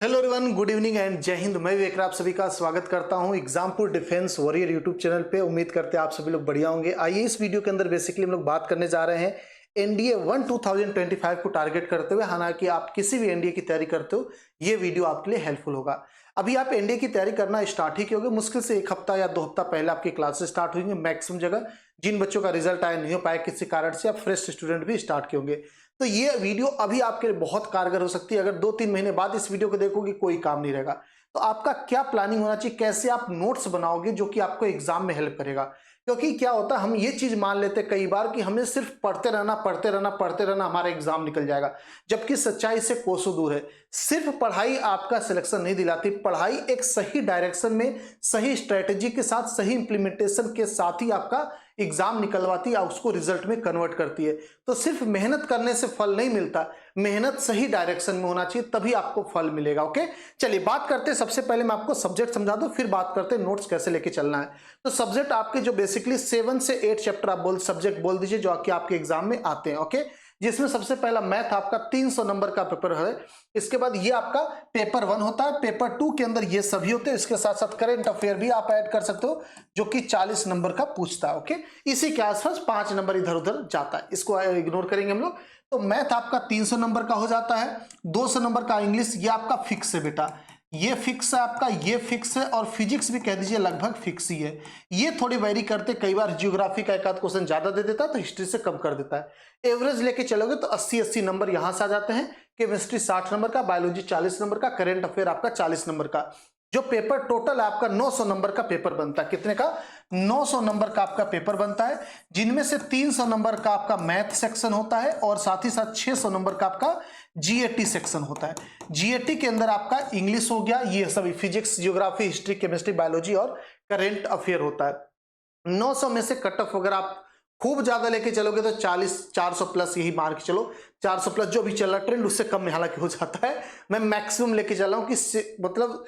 Hello everyone, good evening and जय हिंद। मैं विवेक आप सभी का स्वागत करता हूं Exampur defence warrior YouTube channel पे। उम्मीद करते हैं आप सभी लोग बढ़िया होंगे। आइए इस वीडियो के अंदर बेसिकली हम लोग बात करने जा रहे हैं एनडीए 1 2025 को टारगेट करते हुए। हालांकि आप किसी भी एनडीए की तैयारी करते हो, ये वीडियो आपके लिए हेल्पफुल होगा। अभी आप एनडीए की तैयारी करना स्टार्ट ही किए, मुश्किल से 1 हफ्ता या 2 हफ्ता पहले आपकी क्लासेस स्टार्ट हुई। मैक्सिमम जगह जिन बच्चों का रिजल्ट आया नहीं हो पाया किसी कारण से, आप फ्रेश स्टूडेंट भी स्टार्ट किए होंगे, तो ये वीडियो अभी आपके लिए बहुत कारगर हो सकती है। अगर 2-3 महीने बाद इस वीडियो को देखोगे कोई काम नहीं रहेगा। तो आपका क्या प्लानिंग होना चाहिए, कैसे आप नोट्स बनाओगे जो कि आपको एग्जाम में हेल्प करेगा। क्योंकि क्या होता है, हम ये चीज मान लेते हैं कई बार कि हमें सिर्फ पढ़ते रहना हमारा एग्जाम निकल जाएगा, जबकि सच्चाई से कोसों दूर है। सिर्फ पढ़ाई आपका सिलेक्शन नहीं दिलाती, पढ़ाई एक सही डायरेक्शन में, सही स्ट्रेटेजी के साथ, सही इंप्लीमेंटेशन के साथ ही आपका एग्जाम निकलवाती है, उसको रिजल्ट में कन्वर्ट करती है। तो सिर्फ मेहनत करने से फल नहीं मिलता, मेहनत सही डायरेक्शन में होना चाहिए, तभी आपको फल मिलेगा। ओके, चलिए बात करते हैं। सबसे पहले मैं आपको सब्जेक्ट समझा दूं, फिर बात करते हैं नोट्स कैसे लेके चलना है। तो सब्जेक्ट आपके जो बेसिकली 7 से 8 चैप्टर आप सब्जेक्ट बोल दीजिए जो कि आपके एग्जाम में आते हैं। ओके, जिसमें सबसे पहला मैथ आपका 300 नंबर का पेपर है। इसके बाद ये आपका पेपर 1 होता है। पेपर 2 के अंदर ये सभी होते हैं। इसके साथ साथ करंट अफेयर भी आप ऐड कर सकते हो, जो कि 40 नंबर का पूछता है। ओके, इसी के आसपास 5 नंबर इधर उधर जाता है, इसको इग्नोर करेंगे हम लोग। तो मैथ आपका 300 नंबर का हो जाता है। 200 नंबर का इंग्लिश, ये आपका फिक्स है बेटा, ये फिक्स है आपका, ये फिक्स है। और फिजिक्स भी कह दीजिए लगभग फिक्स ही है। ये थोड़ी वेरी करते, कई बार जियोग्राफी का एक आध क्वेश्चन ज्यादा दे देता है तो हिस्ट्री से कम कर देता है। एवरेज लेके चलोगे तो 80-80 नंबर यहां से आ जाते हैं। केमिस्ट्री 60 नंबर का, बायोलॉजी 40 नंबर का, करंट अफेयर आपका 40 नंबर का। जो पेपर टोटल आपका 900 नंबर का पेपर बनता है। कितने का? 900 नंबर का आपका पेपर बनता है, जिनमें से 300 नंबर का आपका मैथ सेक्शन होता है और साथ ही साथ 600 नंबर का आपका जीएटी सेक्शन होता है। जीएटी के अंदर आपका इंग्लिश हो गया, ये सभी physics, geography, history, chemistry, biology और करंट अफेयर होता है। 900 में से कट ऑफ अगर आप खूब ज्यादा लेके चलोगे तो 400 प्लस, यही मार के चलो 400 प्लस जो भी चल रहा ट्रेंड, उससे कम में हालांकि हो जाता है। मैं मैक्सिमम लेके चल रहा हूं कि मतलब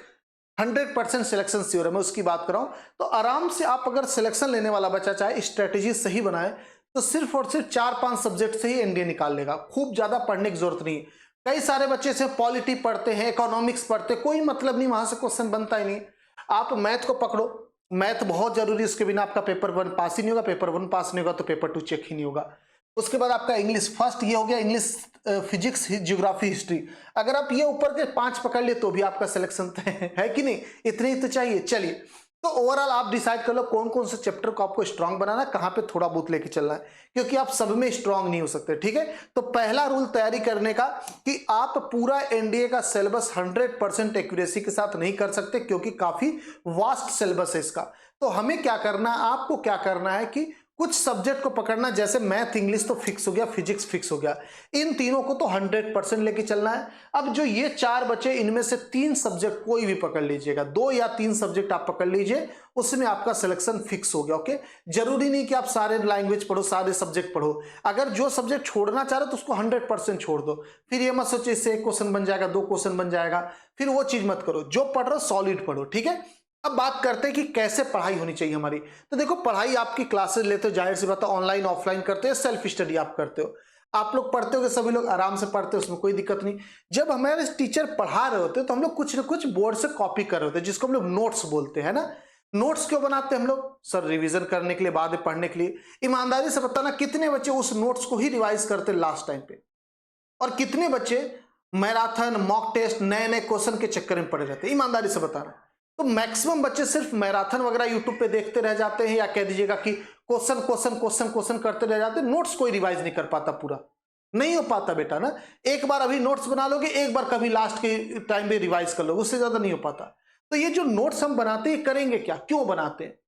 100% सिलेक्शन श्योर है, मैं उसकी बात कर रहा हूं। तो आराम से आप अगर सिलेक्शन लेने वाला बच्चा चाहे स्ट्रेटेजी सही बनाए तो सिर्फ और सिर्फ 4-5 सब्जेक्ट से ही एनडीए निकाल लेगा। खूब ज्यादा पढ़ने की जरूरत नहीं है। कई सारे बच्चे से पॉलिटी पढ़ते हैं, इकोनॉमिक्स पढ़ते, कोई मतलब नहीं, वहां से क्वेश्चन बनता ही नहीं। आप मैथ को पकड़ो, मैथ बहुत जरूरी है, उसके बिना आपका पेपर 1 पास ही नहीं होगा। पेपर 1 पास नहीं होगा तो पेपर 2 चेक ही नहीं होगा। उसके बाद आपका इंग्लिश फर्स्ट, ये हो गया इंग्लिश, फिजिक्स, ज्योग्राफी, हिस्ट्री। अगर आप ये ऊपर के 5 पकड़ लिए तो भी आपका सिलेक्शन है कि नहीं, इतने ही तो चाहिए। चलिए, तो ओवरऑल आप डिसाइड कर लो कौन कौन से चैप्टर को आपको स्ट्रांग बनाना है, कहां पे थोड़ा बहुत लेके चलना है, क्योंकि आप सब में स्ट्रांग नहीं हो सकते। ठीक है, तो पहला रूल तैयारी करने का कि आप पूरा एनडीए का सिलेबस 100% एक्यूरेसी के साथ नहीं कर सकते, क्योंकि काफी वास्ट सिलेबस है इसका। तो हमें क्या करना है, आपको क्या करना है कि कुछ सब्जेक्ट को पकड़ना, जैसे मैथ, इंग्लिश तो फिक्स हो गया, फिजिक्स फिक्स हो गया, इन तीनों को तो 100% लेके चलना है। अब जो ये 4 बचे, इनमें से 3 सब्जेक्ट कोई भी पकड़ लीजिएगा, 2 या 3 सब्जेक्ट आप पकड़ लीजिए, उसमें आपका सिलेक्शन फिक्स हो गया। ओके, जरूरी नहीं कि आप सारे लैंग्वेज पढ़ो, सारे सब्जेक्ट पढ़ो। अगर जो सब्जेक्ट छोड़ना चाह रहे हो तो उसको 100% छोड़ दो। फिर ये मत सोचो इससे 1 क्वेश्चन बन जाएगा, 2 क्वेश्चन बन जाएगा, फिर वो चीज मत करो। जो पढ़ रहे हो सॉलिड पढ़ो। ठीक है, अब बात करते हैं कि कैसे पढ़ाई होनी चाहिए हमारी। तो देखो, पढ़ाई आपकी क्लासेस लेते हो, जाहिर सी बात है ऑनलाइन ऑफलाइन करते हो, सेल्फ स्टडी आप करते हो। आप लोग पढ़ते हो, सभी लोग आराम से पढ़ते हो, उसमें कोई दिक्कत नहीं। जब हमारे टीचर पढ़ा रहे होते तो हम लोग कुछ ना कुछ बोर्ड से कॉपी कर रहे होते, जिसको हम लोग नोट्स बोलते हैं ना। नोट्स क्यों बनाते हैं हम लोग? सर रिवीजन करने के लिए, बाद में पढ़ने के लिए। ईमानदारी से बताना कितने बच्चे उस नोट्स को ही रिवाइज करते लास्ट टाइम पे, और कितने बच्चे मैराथन, मॉक टेस्ट, नए नए क्वेश्चन के चक्कर में पड़े रहते हैं? ईमानदारी से बताना। तो मैक्सिमम बच्चे सिर्फ मैराथन वगैरह यूट्यूब पे देखते रह जाते हैं, या कह दीजिएगा कि क्वेश्चन क्वेश्चन क्वेश्चन क्वेश्चन करते रह जाते हैं। नोट्स कोई रिवाइज नहीं कर पाता, पूरा नहीं हो पाता बेटा ना। एक बार अभी नोट्स बना लोगे, एक बार कभी लास्ट के टाइम पे रिवाइज कर लोगे, उससे ज्यादा नहीं हो पाता। तो ये जो नोट्स हम बनाते हैं, करेंगे क्या, क्यों बनाते हैं?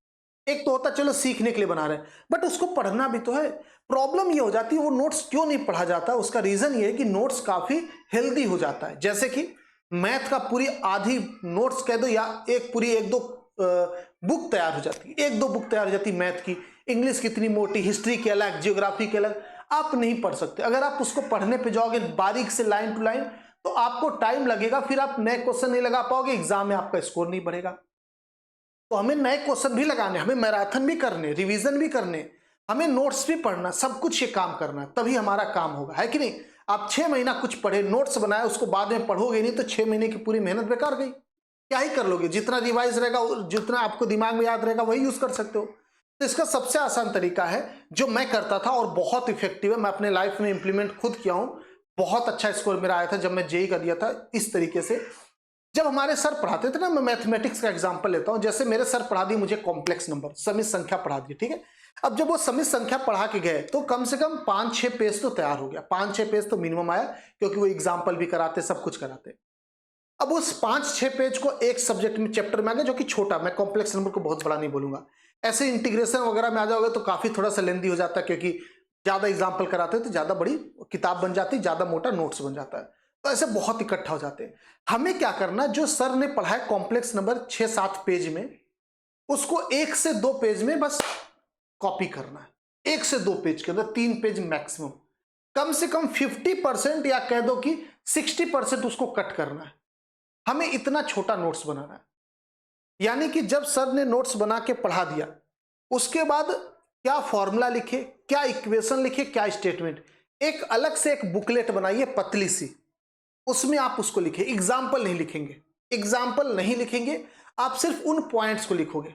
एक तो होता चलो सीखने के लिए बना रहे हैं, बट उसको पढ़ना भी तो है। प्रॉब्लम ये हो जाती है वो नोट्स क्यों नहीं पढ़ा जाता, उसका रीजन ये है कि नोट्स काफी हेल्दी हो जाता है। जैसे कि मैथ का पूरी आधी नोट्स कह दो, या एक पूरी 1-2 बुक तैयार हो जाती है, 1-2 बुक तैयार हो जाती है मैथ की। इंग्लिश कितनी मोटी, हिस्ट्री के अलग, जियोग्राफी के अलग, आप नहीं पढ़ सकते। अगर आप उसको पढ़ने पे जाओगे बारीक से लाइन टू लाइन, तो आपको टाइम लगेगा, फिर आप नए क्वेश्चन नहीं लगा पाओगे, एग्जाम में आपका स्कोर नहीं बढ़ेगा। तो हमें नए क्वेश्चन भी लगाने, हमें मैराथन भी करने, रिवीजन भी करने, हमें नोट्स भी पढ़ना, सब कुछ ये काम करना है, तभी हमारा काम होगा, है कि नहीं। आप 6 महीना कुछ पढ़े, नोट्स बनाए, उसको बाद में पढ़ोगे नहीं तो 6 महीने की पूरी मेहनत बेकार गई। क्या ही कर लोगे, जितना रिवाइज रहेगा, जितना आपको दिमाग में याद रहेगा वही यूज कर सकते हो। तो इसका सबसे आसान तरीका है जो मैं करता था और बहुत इफेक्टिव है, मैं अपने लाइफ में इंप्लीमेंट खुद किया हूं, बहुत अच्छा स्कोर मेरा आया था जब मैं जेई का दिया था। इस तरीके से जब हमारे सर पढ़ाते थे ना, मैं मैथमेटिक्स का एग्जांपल लेता हूं, जैसे मेरे सर पढ़ा दिए मुझे कॉम्प्लेक्स नंबर, समित संख्या पढ़ा दी, ठीक है। अब जब वो समित संख्या पढ़ा के गए तो कम से कम 5-6 पेज तो तैयार हो गया, 5-6 पेज तो मिनिमम आया, क्योंकि वो एग्जाम्पल भी कराते, सब कुछ कराते। अब उस 5-6 पेज को एक सब्जेक्ट में, चैप्टर में आ गया, जो कि छोटा, मैं कॉम्प्लेक्स नंबर को बहुत बड़ा नहीं बोलूंगा, ऐसे इंटीग्रेशन वगैरह में आ जाओगे तो काफी थोड़ा सा लेंदी हो जाता है, क्योंकि ज्यादा एग्जाम्पल कराते हैं तो ज्यादा बड़ी किताब बन जाती है, ज्यादा मोटा नोट्स बन जाता है, तो ऐसे बहुत इकट्ठा हो जाते हैं। हमें क्या करना, जो सर ने पढ़ाया कॉम्प्लेक्स नंबर 6-7 पेज में, उसको 1 से 2 पेज में बस कॉपी करना है। 1 से 2 पेज के अंदर, 3 पेज मैक्सिमम, कम से कम 50% या कह दो कि 60% उसको कट करना है। हमें इतना छोटा नोट्स बनाना है, यानी कि जब सर ने नोट्स बना के पढ़ा दिया, उसके बाद क्या फॉर्मूला लिखे, क्या इक्वेशन लिखे, क्या स्टेटमेंट, एक अलग से एक बुकलेट बनाइए पतली सी, उसमें आप उसको लिखे। एग्जाम्पल नहीं लिखेंगे, एग्जाम्पल नहीं लिखेंगे, आप सिर्फ उन पॉइंट्स को लिखोगे।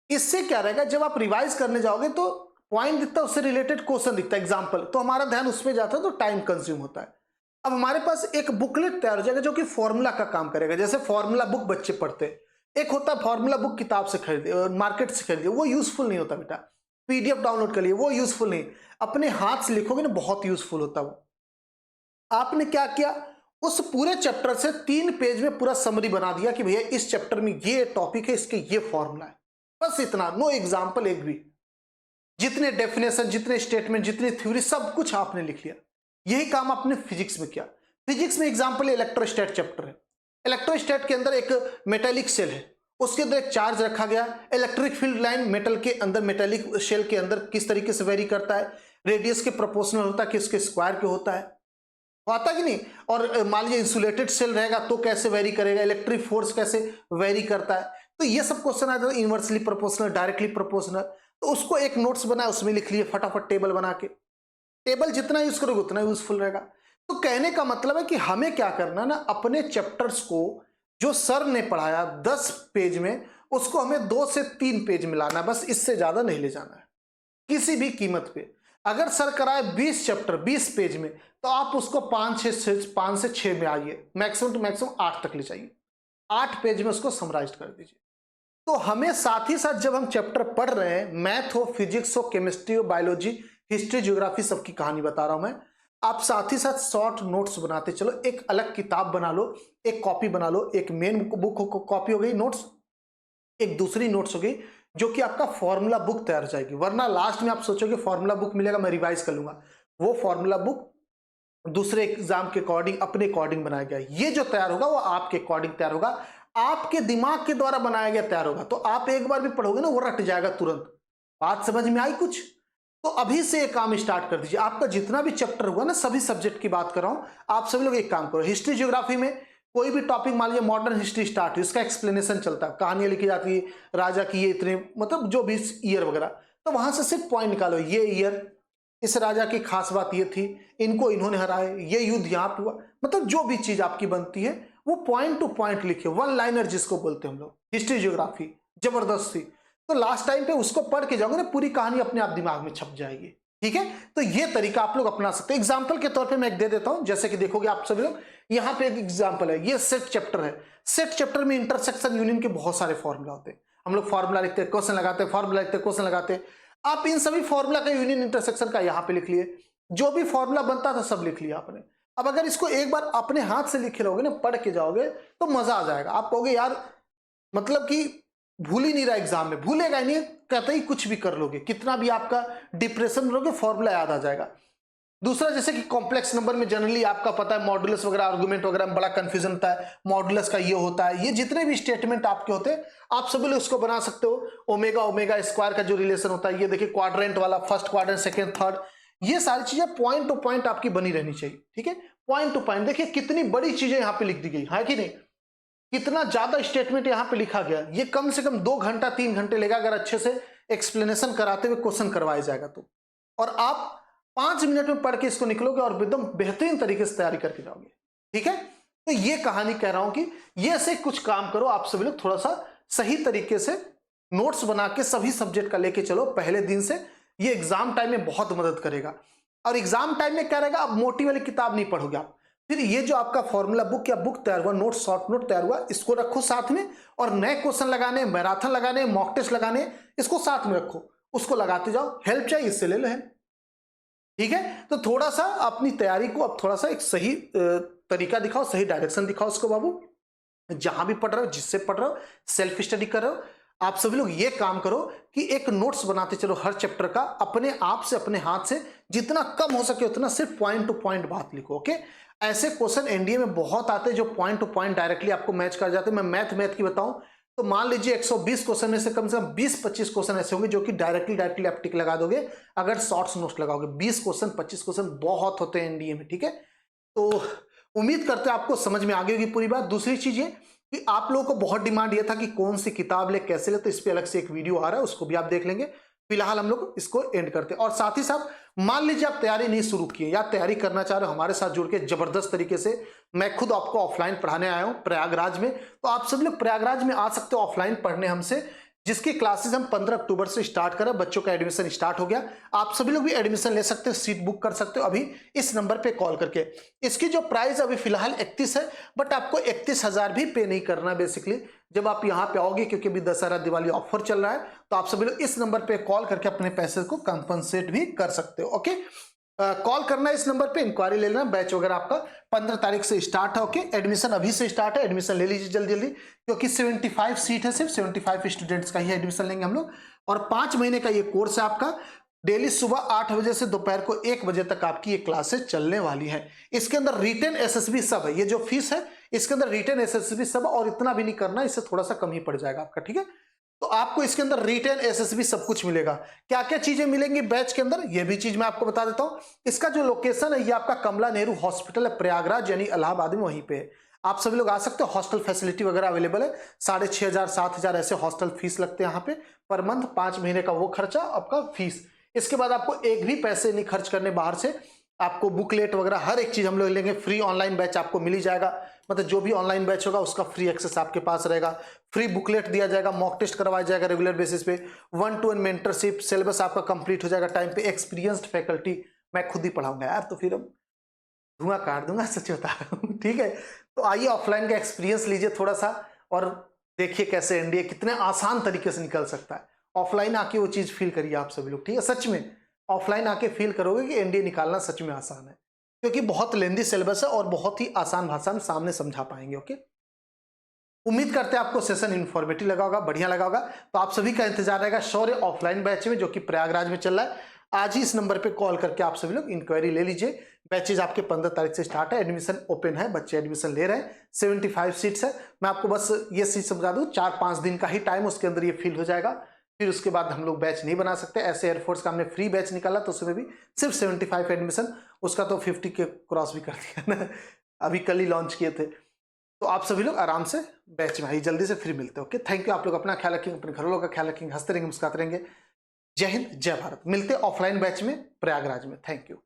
इससे क्या रहेगा, जब आप रिवाइज करने जाओगे तो पॉइंट दिखता है, उससे रिलेटेड क्वेश्चन दिखता है, एग्जाम्पल, तो हमारा ध्यान उसमें जाता है, तो टाइम कंज्यूम होता है। अब हमारे पास एक बुकलेट तैयार हो जाएगा जो कि फॉर्मूला का काम करेगा। जैसे फॉर्मूला बुक बच्चे पढ़ते हैं, एक होता है फॉर्मूला बुक किताब से खरीदे, मार्केट से खरीदे, वो यूजफुल नहीं होता बेटा। पीडीएफ डाउनलोड कर लिए, वो यूजफुल नहीं। अपने हाथ से लिखोगे ना, बहुत यूजफुल होता वो। आपने क्या किया, उस पूरे चैप्टर से 3 पेज में पूरा समरी बना दिया कि भैया इस चैप्टर में ये टॉपिक है, इसके ये फॉर्मूला है, बस इतना, नो एग्जाम्पल एक भी। जितने डेफिनेशन, जितने स्टेटमेंट, जितनी थ्योरी, सब कुछ आपने लिख लिया। यही काम आपने फिजिक्स में किया। फिजिक्स में एग्जाम्पल इलेक्ट्रोस्टैट चैप्टर है। इलेक्ट्रोस्टैट के अंदर एक मेटेलिक सेल है, उसके अंदर एक चार्ज रखा गया, इलेक्ट्रिक फील्ड लाइन मेटल के अंदर, मेटेलिक शेल के अंदर किस तरीके से वेरी करता है, रेडियस के प्रोपोर्शनल होता है कि उसके स्क्वायर के होता है, होता कि नहीं। और मान लीजिए इंसुलेटेड सेल रहेगा तो कैसे वेरी करेगा, इलेक्ट्रिक फोर्स कैसे वेरी करता है, तो ये सब क्वेश्चन आ जाता है। इनवर्सली प्रोपोर्शनल, डायरेक्टली प्रोपोर्शनल, तो उसको एक नोट्स बनाया, उसमें लिख लिए फटाफट टेबल बना के। टेबल जितना यूज करोगे उतना यूजफुल रहेगा। तो कहने का मतलब है कि हमें क्या करना ना, अपने चैप्टर्स को जो सर ने पढ़ाया 10 पेज में, उसको हमें 2 से 3 पेज में लाना है, बस इससे ज्यादा नहीं ले जाना है किसी भी कीमत पे। अगर सर कराए 20 चैप्टर 20 पेज में, तो आप उसको 5 से 6 में आइए, मैक्सिमम टू मैक्सिमम 8 तक ले जाइए, 8 पेज में उसको समराइज कर दीजिए। तो हमें साथ ही साथ जब हम चैप्टर पढ़ रहे हैं, मैथ हो, फिजिक्स हो, केमिस्ट्री हो, बायोलॉजी, हिस्ट्री, ज्योग्राफी, सबकी कहानी बता रहा हूं मैं, आप साथ ही साथ शॉर्ट नोट्स बनाते चलो। एक अलग किताब बना लो, एक कॉपी बना लो, एक मेन बुक कॉपी हो गई नोट्स, एक दूसरी नोट्स हो गई जो कि आपका फॉर्मूला बुक तैयार हो जाएगी। वरना लास्ट में आप सोचोगे फॉर्मूला बुक मिलेगा, मैं रिवाइज कर लूंगा, वो फॉर्मूला बुक दूसरे एग्जाम के अकॉर्डिंग, अपने अकॉर्डिंग बनाया गया। ये जो तैयार होगा वो आपके अकॉर्डिंग तैयार होगा, आपके दिमाग के द्वारा बनाया गया तैयार होगा। तो आप एक बार भी पढ़ोगे ना, वो रट जाएगा तुरंत। बात समझ में आई कुछ? तो अभी से एक काम स्टार्ट कर दीजिए। आपका जितना भी चैप्टर होगा ना, सभी सब्जेक्ट की बात कर रहा हूं, आप सभी लोग एक काम करो। हिस्ट्री ज्योग्राफी में कोई भी टॉपिक, मान लीजिए मॉडर्न हिस्ट्री स्टार्ट हुई, इसका एक्सप्लेनेशन चलता है, कहानियां लिखी जाती है, राजा की ये इतने, मतलब जो भी ईयर वगैरह, तो वहां से सिर्फ पॉइंट निकालो, ये ईयर, इस राजा की खास बात ये थी, इनको इन्होंने हराए, ये युद्ध यहाँ पे हुआ, मतलब जो भी चीज आपकी बनती है वो पॉइंट टू पॉइंट लिखिए, वन लाइनर जिसको बोलते हैं हम लोग, हिस्ट्री ज्योग्राफी जबरदस्त थी। तो लास्ट टाइम पे उसको पढ़ के जाओगे ना, पूरी कहानी अपने आप दिमाग में छप जाएगी। ठीक है, तो ये तरीका आप लोग अपना सकते हैं। एग्जाम्पल के तौर पे मैं एक दे देता हूं, जैसे कि देखोगे आप सभी लोग, यहाँ पे एक एग्जाम्पल है, ये सेट चैप्टर है। सेट चैप्टर में इंटरसेक्शन यूनियन के बहुत सारे फॉर्मूला होते हैं। हम लोग फॉर्मूला लिखते हैं, क्वेश्चन लगाते हैं, फॉर्मूला लिखते हैं, क्वेश्चन लगाते हैं। आप इन सभी फॉर्मूला का यूनियन इंटरसेक्शन का यहाँ पे लिख लिए, जो भी फॉर्मूला बनता था सब लिख लिया आपने। अब अगर इसको एक बार अपने हाथ से लिखे रहोगे ना, पढ़ के जाओगे तो मजा आ जाएगा। आप कहोगे यार, मतलब कि भूल ही नहीं रहा, एग्जाम में भूलेगा ही नहीं, कहते ही कुछ भी कर लोगे, कितना भी आपका डिप्रेशन में रहोगे, फॉर्मूला याद आ जाएगा। दूसरा, जैसे कि कॉम्प्लेक्स नंबर में जनरली आपका पता है मॉडुलस वगैरह, आर्गुमेंट वगैरह में बड़ा कंफ्यूजन होता है, मॉडुलस का ये होता है, ये जितने भी स्टेटमेंट आपके होते हैं आप सभी लोग उसको बना सकते हो। ओमेगा ओमेगा स्क्वायर का जो रिलेशन होता है, ये देखिए क्वाड्रेंट वाला, फर्स्ट क्वाड्रेंट, सेकंड, थर्ड, ये सारी चीजें पॉइंट टू पॉइंट आपकी बनी रहनी चाहिए। ठीक है, पॉइंट टू पॉइंट। देखिए कितनी बड़ी चीजें यहाँ पे लिख दी गई है कि नहीं, कितना ज्यादा स्टेटमेंट यहाँ पे लिखा गया। ये कम से कम 2 घंटा 3 घंटे लेगा अगर अच्छे से एक्सप्लेनेशन कराते हुए क्वेश्चन करवाया जाएगा तो। और आप 5 मिनट में पढ़ के इसको निकलोगे और एकदम बेहतरीन तरीके से तैयारी करके जाओगे। ठीक है, तो ये कहानी कह रहा हूं कि ये से कुछ काम करो, आप सभी लोग थोड़ा सा सही तरीके से नोट्स बना के सभी सब्जेक्ट का लेके चलो पहले दिन से। ये एग्जाम टाइम में बहुत मदद करेगा। और एग्जाम टाइम में क्या रहेगा, आप मोटी वाली किताब नहीं पढ़ोगे आप, फिर ये जो आपका फॉर्मूला बुक या बुक तैयार हुआ, नोट शॉर्ट नोट तैयार हुआ, इसको रखो साथ में, और नए क्वेश्चन लगाने, मैराथन लगाने, मॉक टेस्ट लगाने, इसको साथ में रखो, उसको लगाते जाओ। हेल्प चाहिए इससे ले लो हेल्प। ठीक है, तो थोड़ा सा अपनी तैयारी को अब थोड़ा सा एक सही तरीका दिखाओ, सही डायरेक्शन दिखाओ उसको बाबू। जहां भी पढ़ रहे हो, जिससे पढ़ रहे हो, सेल्फ स्टडी कर रहे हो, आप सभी लोग ये काम करो कि एक नोट्स बनाते चलो हर चैप्टर का, अपने आप से, अपने हाथ से, जितना कम हो सके उतना सिर्फ पॉइंट टू पॉइंट बात लिखो। ओके, ऐसे क्वेश्चन एनडीए में बहुत आते हैं जो पॉइंट टू पॉइंट डायरेक्टली आपको मैच कर जाते हैं। मैं मैथ की बताऊं तो मान लीजिए 120 क्वेश्चन में से कम 20-25 क्वेश्चन ऐसे होंगे जो कि डायरेक्टली आप टिक लगा दोगे अगर शॉर्ट्स नोट्स लगाओगे। 20 क्वेश्चन 25 क्वेश्चन बहुत होते हैं एनडीए में। ठीक है, तो उम्मीद करते हैं आपको समझ में आ गई होगी पूरी बात। दूसरी चीज ये कि आप लोगों को बहुत डिमांड ये था कि कौन सी किताब ले, कैसे ले, तो इस पे अलग से एक वीडियो आ रहा है, उसको भी आप देख लेंगे। फिलहाल हम लोग इसको एंड करते हैं। और साथ ही साथ मान लीजिए आप तैयारी नहीं शुरू किए या तैयारी करना चाह रहे हो हमारे साथ जुड़ के जबरदस्त तरीके से, मैं खुद आपको ऑफलाइन पढ़ाने आया हूं प्रयागराज में, तो आप सभी लोग प्रयागराज में आ सकते हो ऑफलाइन पढ़ने हमसे, जिसकी क्लासेस हम 15 अक्टूबर से स्टार्ट करें। बच्चों का एडमिशन स्टार्ट हो गया, आप सभी लोग भी एडमिशन ले सकते हो, सीट बुक कर सकते हो अभी इस नंबर पे कॉल करके। इसकी जो प्राइस अभी फिलहाल 31 है, बट आपको 31,000 भी पे नहीं करना बेसिकली जब आप यहाँ पे आओगे, क्योंकि अभी दशहरा दिवाली ऑफर चल रहा है। तो आप सभी लोग इस नंबर पे कॉल करके अपने पैसे को कंपनसेट भी कर सकते हो। ओके, कॉल करना है इस नंबर पे, इंक्वायरी ले लेना। बैच वगैरह आपका 15 तारीख से स्टार्ट है। ओके, एडमिशन अभी से स्टार्ट है, एडमिशन ले लीजिए जल्दी जल्दी, क्योंकि 75 सीट है, सिर्फ 75 स्टूडेंट्स का ही एडमिशन लेंगे हम लोग। और 5 महीने का ये कोर्स है आपका, डेली सुबह 8 बजे से दोपहर को 1 बजे तक आपकी ये क्लासेस चलने वाली है। इसके अंदर रिटेन एसएसबी सब है, ये जो फीस है इसके अंदर रिटेन एसएसबी सब, और इतना भी नहीं करना, इससे थोड़ा सा कम ही पड़ जाएगा आपका। ठीक है, तो आपको इसके अंदर रिटेन एसएसबी सब कुछ मिलेगा। क्या क्या चीजें मिलेंगी बैच के अंदर, ये भी चीज मैं आपको बता देता हूं। इसका जो लोकेशन है ये आपका कमला नेहरू हॉस्पिटल है प्रयागराज, यानी इलाहाबाद में, वहीं पे है। आप सभी लोग आ सकते हो, हॉस्टल फैसिलिटी वगैरह अवेलेबल है। 6,500 7,000 ऐसे हॉस्टल फीस लगते हैं यहाँ पे पर मंथ, 5 महीने का वो खर्चा आपका फीस। इसके बाद आपको एक भी पैसे नहीं खर्च करने बाहर से, आपको बुकलेट वगैरह हर एक चीज हम लोग लेंगे फ्री। ऑनलाइन बैच आपको मिल ही जाएगा, मतलब जो भी ऑनलाइन बैच होगा उसका फ्री एक्सेस आपके पास रहेगा। फ्री बुकलेट दिया जाएगा, मॉक टेस्ट करवाया जाएगा रेगुलर बेसिस पे, 1-to-1 मेंटरशिप, सिलेबस आपका कंप्लीट हो जाएगा टाइम पे, एक्सपीरियंस्ड फैकल्टी, मैं खुद ही पढ़ाऊंगा यार, तो फिर धुआं काट दूंगा, सच बता रहा हूँ। ठीक है, तो आइए ऑफलाइन का एक्सपीरियंस लीजिए थोड़ा सा, और देखिए कैसे एनडीए कितने आसान तरीके से निकल सकता है। ऑफलाइन आके वो चीज फील करिए आप सभी लोग। ठीक है, सच में ऑफलाइन आके फील करोगे कि एनडीए निकालना सच में आसान है, क्योंकि बहुत लेंदी सिलेबस है और बहुत ही आसान भाषा में सामने समझा पाएंगे। ओके, उम्मीद करते हैं आपको सेशन इन्फॉर्मेटिव लगा होगा, बढ़िया लगा होगा। तो आप सभी का इंतजार रहेगा शौर्य ऑफलाइन बैच में, जो कि प्रयागराज में चल रहा है। आज ही इस नंबर पे कॉल करके आप सभी लोग इंक्वायरी ले लीजिए। बैचेज आपके 15 तारीख से स्टार्ट है, एडमिशन ओपन है, बच्चे एडमिशन ले रहे हैं। 75 सीट्स है। मैं आपको बस ये चीज समझा दूं, 4-5 दिन का ही टाइम, उसके अंदर ये फिल हो जाएगा। फिर उसके बाद हम लोग बैच नहीं बना सकते। ऐसे एयरफोर्स का हमने फ्री बैच निकाला तो उसमें भी सिर्फ 75 एडमिशन, उसका तो 50 के क्रॉस भी कर दिया ना, अभी कल ही लॉन्च किए थे। तो आप सभी लोग आराम से बैच में आइए, जल्दी से फ्री मिलते हैं। Okay, thank you. आप लोग अपना ख्याल रखेंगे, अपने घर वालों का ख्याल रखेंगे, हंसते रहेंगे, मुस्कुराते रहेंगे। जय हिंद, जय भारत। मिलते हैं ऑफलाइन बैच में प्रयागराज में। Thank you.